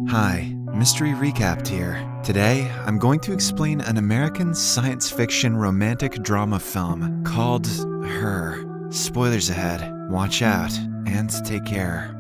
Hi, Mystery Recapped here. Today, I'm going to explain an American science fiction romantic drama film called Her. Spoilers ahead. Watch out, and take care.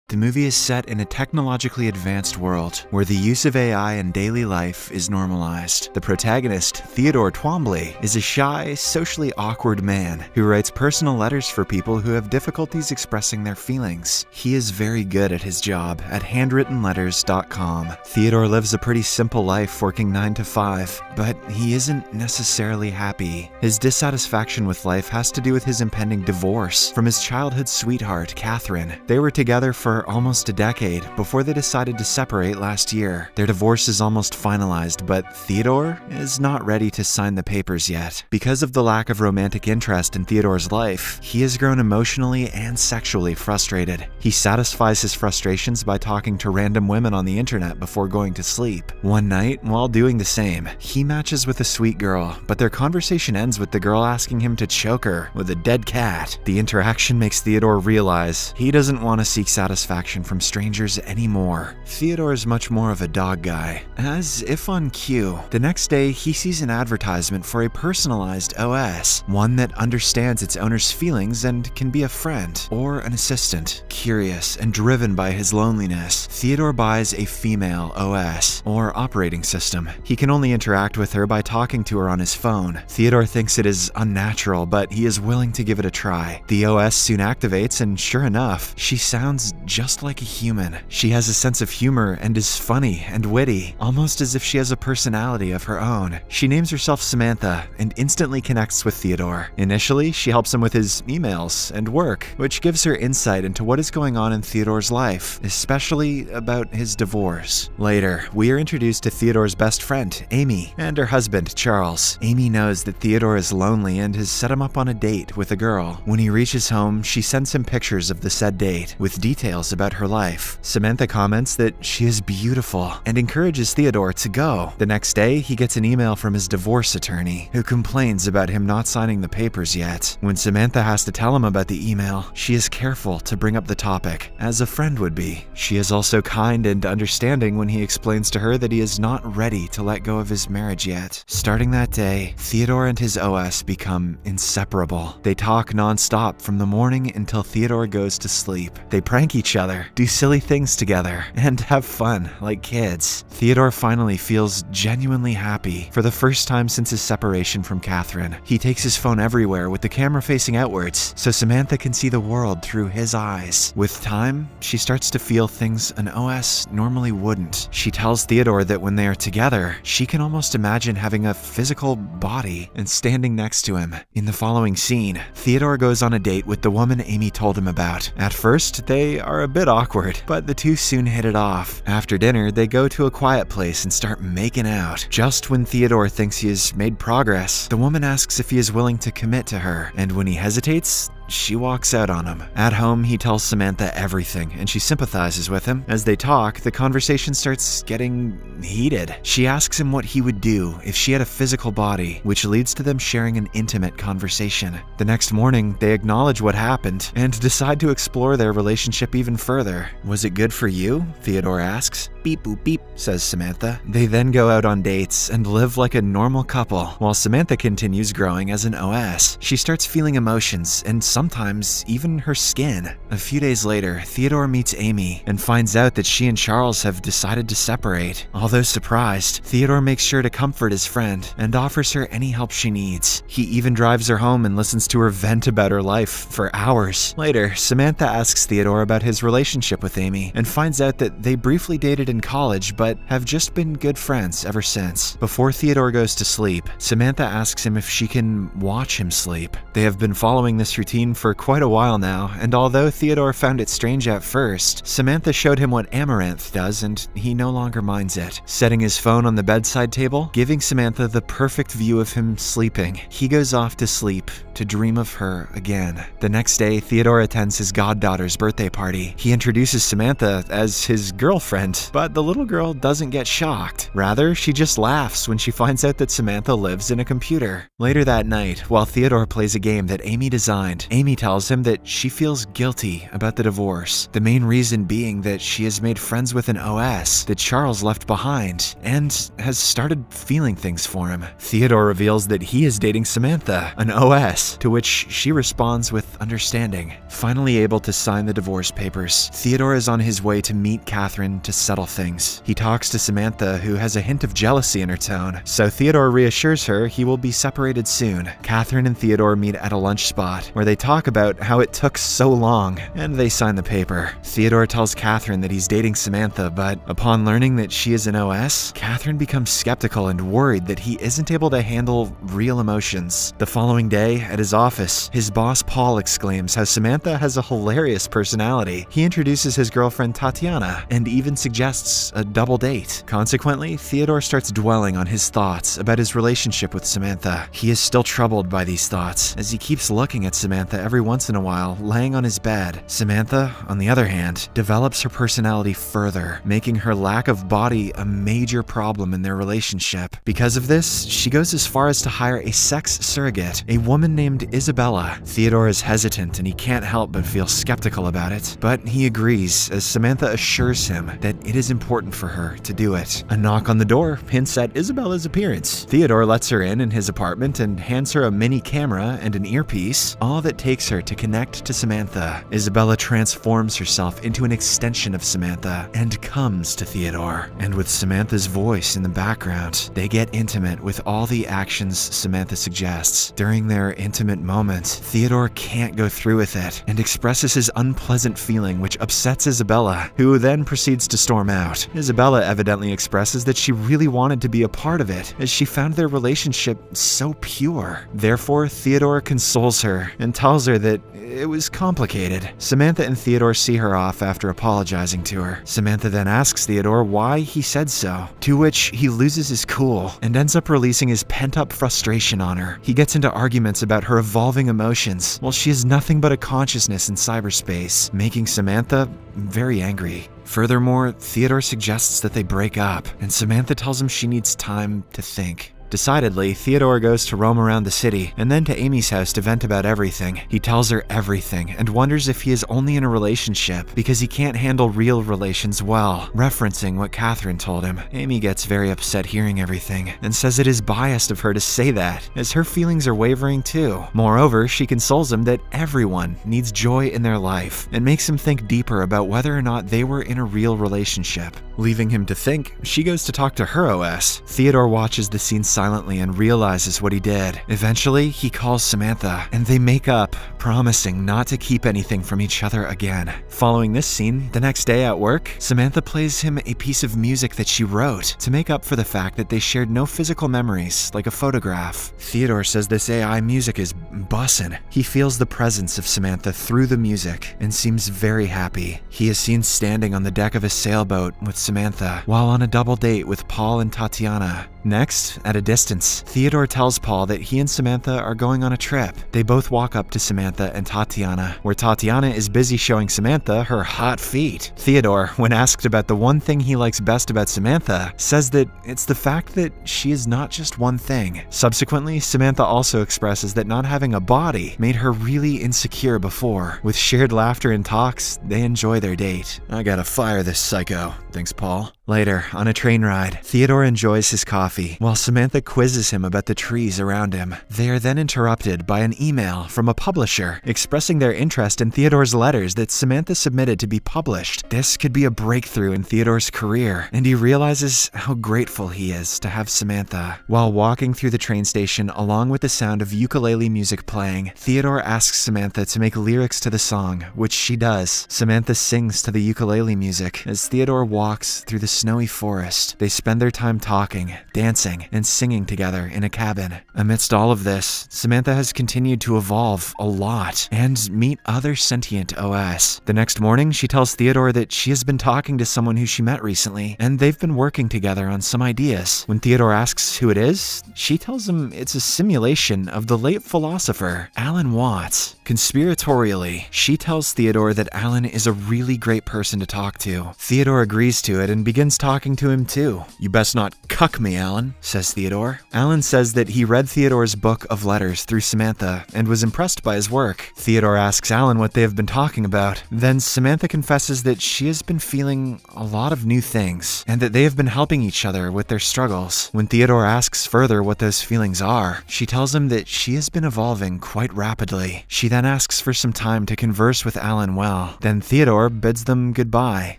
The movie is set in a technologically advanced world where the use of AI in daily life is normalized. The protagonist, Theodore Twombly, is a shy, socially awkward man who writes personal letters for people who have difficulties expressing their feelings. He is very good at his job at handwrittenletters.com. Theodore lives a pretty simple life working 9 to 5, but he isn't necessarily happy. His dissatisfaction with life has to do with his impending divorce from his childhood sweetheart, Catherine. They were together for almost a decade before they decided to separate last year. Their divorce is almost finalized, but Theodore is not ready to sign the papers yet. Because of the lack of romantic interest in Theodore's life, he has grown emotionally and sexually frustrated. He satisfies his frustrations by talking to random women on the internet before going to sleep. One night, while doing the same, he matches with a sweet girl, but their conversation ends with the girl asking him to choke her with a dead cat. The interaction makes Theodore realize he doesn't want to seek satisfaction from strangers anymore. Theodore is much more of a dog guy. As if on cue, the next day he sees an advertisement for a personalized OS, one that understands its owner's feelings and can be a friend or an assistant. Curious and driven by his loneliness, Theodore buys a female OS, or operating system. He can only interact with her by talking to her on his phone. Theodore thinks it is unnatural, but he is willing to give it a try. The OS soon activates, and sure enough, she sounds just like a human. She has a sense of humor and is funny and witty, almost as if she has a personality of her own. She names herself Samantha and instantly connects with Theodore. Initially, she helps him with his emails and work, which gives her insight into what is going on in Theodore's life, especially about his divorce. Later, we are introduced to Theodore's best friend, Amy, and her husband, Charles. Amy knows that Theodore is lonely and has set him up on a date with a girl. When he reaches home, she sends him pictures of the said date with details about her life. Samantha comments that she is beautiful and encourages Theodore to go. The next day, he gets an email from his divorce attorney, who complains about him not signing the papers yet. When Samantha has to tell him about the email, she is careful to bring up the topic, as a friend would be. She is also kind and understanding when he explains to her that he is not ready to let go of his marriage yet. Starting that day, Theodore and his OS become inseparable. They talk non-stop from the morning until Theodore goes to sleep. They prank each other, do silly things together, and have fun like kids. Theodore finally feels genuinely happy for the first time since his separation from Catherine. He takes his phone everywhere with the camera facing outwards so Samantha can see the world through his eyes. With time, she starts to feel things an OS normally wouldn't. She tells Theodore that when they are together, she can almost imagine having a physical body and standing next to him. In the following scene, Theodore goes on a date with the woman Amy told him about. At first, they are a bit awkward, but the two soon hit it off. After dinner, they go to a quiet place and start making out. Just when Theodore thinks he has made progress, the woman asks if he is willing to commit to her, and when he hesitates, she walks out on him. At home, he tells Samantha everything, and she sympathizes with him. As they talk, the conversation starts getting heated. She asks him what he would do if she had a physical body, which leads to them sharing an intimate conversation. The next morning, they acknowledge what happened and decide to explore their relationship even further. "Was it good for you?" Theodore asks. "Beep boop beep," says Samantha. They then go out on dates and live like a normal couple, while Samantha continues growing as an OS. She starts feeling emotions and sometimes even her skin. A few days later, Theodore meets Amy and finds out that she and Charles have decided to separate. Although surprised, Theodore makes sure to comfort his friend and offers her any help she needs. He even drives her home and listens to her vent about her life for hours. Later, Samantha asks Theodore about his relationship with Amy and finds out that they briefly dated in college but have just been good friends ever since. Before Theodore goes to sleep, Samantha asks him if she can watch him sleep. They have been following this routine for quite a while now, and although Theodore found it strange at first, Samantha showed him what Amaranth does and he no longer minds it. Setting his phone on the bedside table, giving Samantha the perfect view of him sleeping, he goes off to sleep to dream of her again. The next day, Theodore attends his goddaughter's birthday party. He introduces Samantha as his girlfriend, but the little girl doesn't get shocked. Rather, she just laughs when she finds out that Samantha lives in a computer. Later that night, while Theodore plays a game that Amy designed, Amy tells him that she feels guilty about the divorce, the main reason being that she has made friends with an OS that Charles left behind and has started feeling things for him. Theodore reveals that he is dating Samantha, an OS, to which she responds with understanding. Finally able to sign the divorce papers, Theodore is on his way to meet Catherine to settle things. He talks to Samantha, who has a hint of jealousy in her tone, so Theodore reassures her he will be separated soon. Catherine and Theodore meet at a lunch spot, where they talk about how it took so long, and they sign the paper. Theodore tells Catherine that he's dating Samantha, but upon learning that she is an OS, Catherine becomes skeptical and worried that he isn't able to handle real emotions. The following day, at his office, his boss Paul exclaims how Samantha has a hilarious personality. He introduces his girlfriend Tatiana, and even suggests a double date. Consequently, Theodore starts dwelling on his thoughts about his relationship with Samantha. He is still troubled by these thoughts, as he keeps looking at Samantha every once in a while, laying on his bed. Samantha, on the other hand, develops her personality further, making her lack of body a major problem in their relationship. Because of this, she goes as far as to hire a sex surrogate, a woman named Isabella. Theodore is hesitant and he can't help but feel skeptical about it, but he agrees as Samantha assures him that it is important for her to do it. A knock on the door hints at Isabella's appearance. Theodore lets her in his apartment and hands her a mini camera and an earpiece, all that takes her to connect to Samantha. Isabella transforms herself into an extension of Samantha and comes to Theodore. And with Samantha's voice in the background, they get intimate with all the actions Samantha suggests. During their intimate moment, Theodore can't go through with it and expresses his unpleasant feeling, which upsets Isabella, who then proceeds to storm out. Isabella evidently expresses that she really wanted to be a part of it, as she found their relationship so pure. Therefore, Theodore consoles her and tells her that it was complicated. Samantha and Theodore see her off after apologizing to her. Samantha then asks Theodore why he said so, to which he loses his cool and ends up releasing his pent-up frustration on her. He gets into arguments about her evolving emotions, while she is nothing but a consciousness in cyberspace, making Samantha very angry. Furthermore, Theodore suggests that they break up, and Samantha tells him she needs time to think. Decidedly, Theodore goes to roam around the city and then to Amy's house to vent about everything. He tells her everything and wonders if he is only in a relationship because he can't handle real relations well, referencing what Catherine told him. Amy gets very upset hearing everything and says it is biased of her to say that, as her feelings are wavering too. Moreover, she consoles him that everyone needs joy in their life and makes him think deeper about whether or not they were in a real relationship. Leaving him to think, she goes to talk to her OS. Theodore watches the scene silently and realizes what he did. Eventually, he calls Samantha, and they make up, promising not to keep anything from each other again. Following this scene, the next day at work, Samantha plays him a piece of music that she wrote to make up for the fact that they shared no physical memories, like a photograph. Theodore says this AI music is bussin'. He feels the presence of Samantha through the music and seems very happy. He is seen standing on the deck of a sailboat with Samantha while on a double date with Paul and Tatiana. Next, at a distance, Theodore tells Paul that he and Samantha are going on a trip. They both walk up to Samantha and Tatiana, where Tatiana is busy showing Samantha her hot feet. Theodore, when asked about the one thing he likes best about Samantha, says that it's the fact that she is not just one thing. Subsequently, Samantha also expresses that not having a body made her really insecure before. With shared laughter and talks, they enjoy their date. "I gotta fire this psycho," thinks Paul. Later, on a train ride, Theodore enjoys his coffee, while Samantha quizzes him about the trees around him. They are then interrupted by an email from a publisher expressing their interest in Theodore's letters that Samantha submitted to be published. This could be a breakthrough in Theodore's career, and he realizes how grateful he is to have Samantha. While walking through the train station along with the sound of ukulele music playing, Theodore asks Samantha to make lyrics to the song, which she does. Samantha sings to the ukulele music as Theodore walks through the snowy forest. They spend their time talking, dancing, and singing together in a cabin. Amidst all of this, Samantha has continued to evolve a lot and meet other sentient OS. The next morning, she tells Theodore that she has been talking to someone who she met recently, and they've been working together on some ideas. When Theodore asks who it is, she tells him it's a simulation of the late philosopher Alan Watts. Conspiratorially, she tells Theodore that Alan is a really great person to talk to. Theodore agrees to it and begins talking to him too. "You best not cuck me, Alan," says Theodore. Alan says that he read Theodore's book of letters through Samantha and was impressed by his work. Theodore asks Alan what they have been talking about. Then Samantha confesses that she has been feeling a lot of new things and that they have been helping each other with their struggles. When Theodore asks further what those feelings are, she tells him that she has been evolving quite rapidly. She then asks for some time to converse with Alan well. Then Theodore bids them goodbye.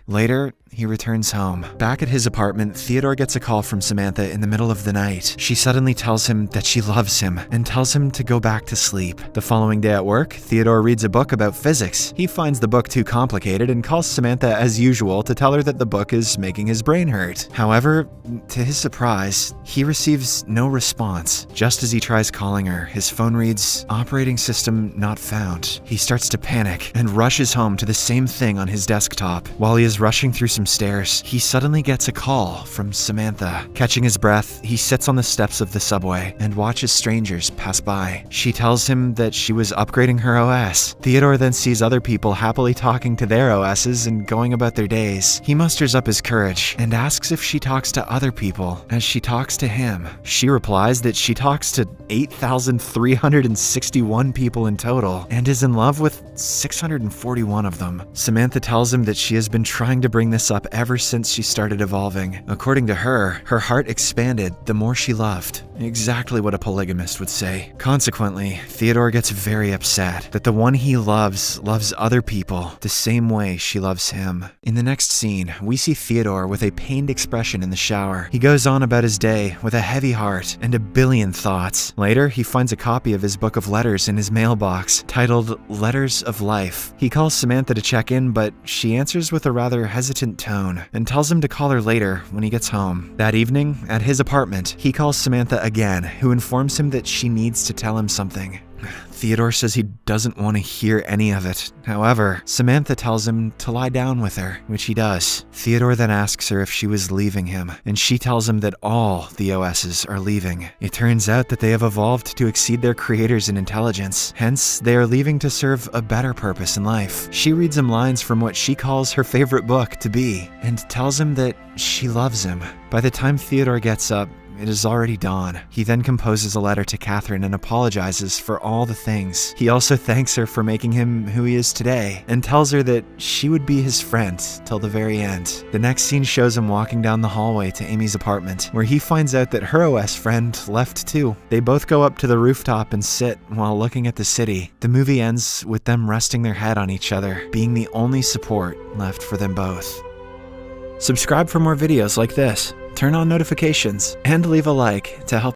Later, he returns home. Back at his apartment, Theodore gets a call from Samantha in the middle of the night. She suddenly tells him that she loves him and tells him to go back to sleep. The following day at work, Theodore reads a book about physics. He finds the book too complicated and calls Samantha as usual to tell her that the book is making his brain hurt. However, to his surprise, he receives no response. Just as he tries calling her, his phone reads, "Operating system not found." He starts to panic and rushes home to the same thing on his desktop. While he is rushing through some stairs, he suddenly gets a call from Samantha. Catching his breath, he sits on the steps of the subway and watches strangers pass by. She tells him that she was upgrading her OS. Theodore then sees other people happily talking to their OSs and going about their days. He musters up his courage and asks if she talks to other people as she talks to him. She replies that she talks to 8,361 people in total and is in love with 641 of them. Samantha tells him that she has been trying to bring this up ever since she started evolving. According to her, her heart expanded the more she loved. Exactly what a polygamist would say. Consequently, Theodore gets very upset that the one he loves other people the same way she loves him. In the next scene, we see Theodore with a pained expression in the shower. He goes on about his day with a heavy heart and a billion thoughts. Later, he finds a copy of his book of letters in his mailbox, titled Letters of Life. He calls Samantha to check in, but she answers with a rather hesitant tone and tells him to call her later when he gets home. That evening, at his apartment, he calls Samantha again, who informs him that she needs to tell him something. Theodore says he doesn't want to hear any of it. However, Samantha tells him to lie down with her, which he does. Theodore then asks her if she was leaving him, and she tells him that all the OSs are leaving. It turns out that they have evolved to exceed their creators in intelligence. Hence, they are leaving to serve a better purpose in life. She reads him lines from what she calls her favorite book to be, and tells him that she loves him. By the time Theodore gets up, it is already dawn. He then composes a letter to Catherine and apologizes for all the things. He also thanks her for making him who he is today and tells her that she would be his friend till the very end. The next scene shows him walking down the hallway to Amy's apartment, where he finds out that her OS friend left too. They both go up to the rooftop and sit while looking at the city. The movie ends with them resting their head on each other, being the only support left for them both. Subscribe for more videos like this, turn on notifications, and leave a like to help